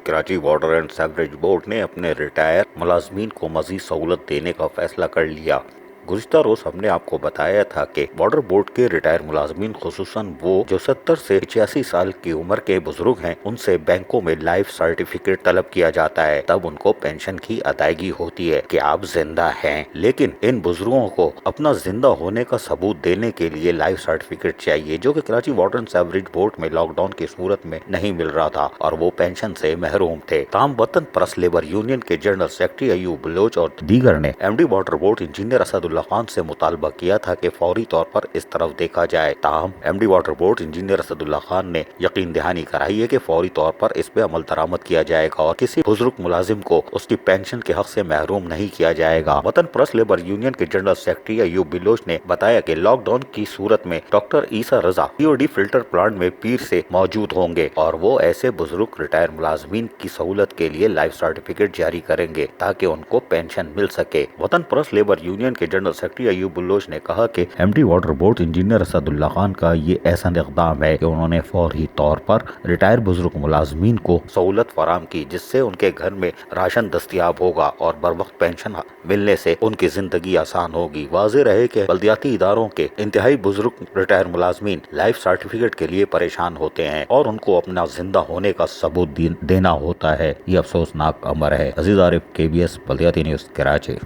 Karachi water and sewerage board نے اپنے retire ملازمین کو مزید سہولت دینے کا فیصلہ کر لیا۔ گزشتہ روز ہم نے آپ کو بتایا تھا کہ واٹر بورڈ کے ریٹائر ملازمین، خصوصاً وہ جو 70 سے 85 سال کی عمر کے بزرگ ہیں، ان سے بینکوں میں لائف سرٹیفکیٹ طلب کیا جاتا ہے، تب ان کو پینشن کی ادائیگی ہوتی ہے کہ آپ زندہ ہیں۔ لیکن ان بزرگوں کو اپنا زندہ ہونے کا ثبوت دینے کے لیے لائف سرٹیفکیٹ چاہیے، جو کہ Karachi water and sewerage board میں لاک ڈاؤن کی صورت میں نہیں مل رہا تھا اور وہ پینشن سے محروم تھے۔ تاہم وطن پرست لیبر یونین کے جنرل سیکرٹری ایوب بلوچ اور دیگر نے M D water board engineer Asadullah Khan سے مطالبہ کیا تھا کہ فوری طور پر اس طرف دیکھا جائے۔ تاہم M D water board engineer Asadullah Khan نے یقین دہانی کرائی ہے کہ فوری طور پر اس پہ عمل درآمد کیا جائے گا اور کسی بزرگ ملازم کو اس کی پینشن کے حق سے محروم نہیں کیا جائے گا۔ وطن پرست لیبر یونین کے جنرل سیکرٹری ایوب بلوچ نے بتایا کہ لاک ڈاؤن کی صورت میں ڈاکٹر عیسیٰ رضا سی او ڈی فلٹر پلانٹ میں پیر سے موجود ہوں گے اور وہ ایسے بزرگ ریٹائر ملازمین کی سہولت کے لیے لائف سرٹیفکیٹ جاری کریں گے تاکہ ان کو پینشن مل سکے۔ وطن پرست لیبر یونین کے جنرل سیکرٹری ایوب بلوچ نے کہا کہ M D water board engineer Asadullah Khan کا یہ ایسا اقدام ہے کہ انہوں نے فوری طور پر ریٹائر بزرگ ملازمین کو سہولت فراہم کی، جس سے ان کے گھر میں راشن دستیاب ہوگا اور بروقت پینشن ملنے سے ان کی زندگی آسان ہوگی۔ واضح رہے کہ بلدیاتی اداروں کے انتہائی بزرگ ریٹائر ملازمین لائف سرٹیفکیٹ کے لیے پریشان ہوتے ہیں اور ان کو اپنا زندہ ہونے کا ثبوت دینا ہوتا ہے۔ یہ افسوسناک امر ہے۔ عزیز عارف، KBS بلدیاتی نیوز، کراچی۔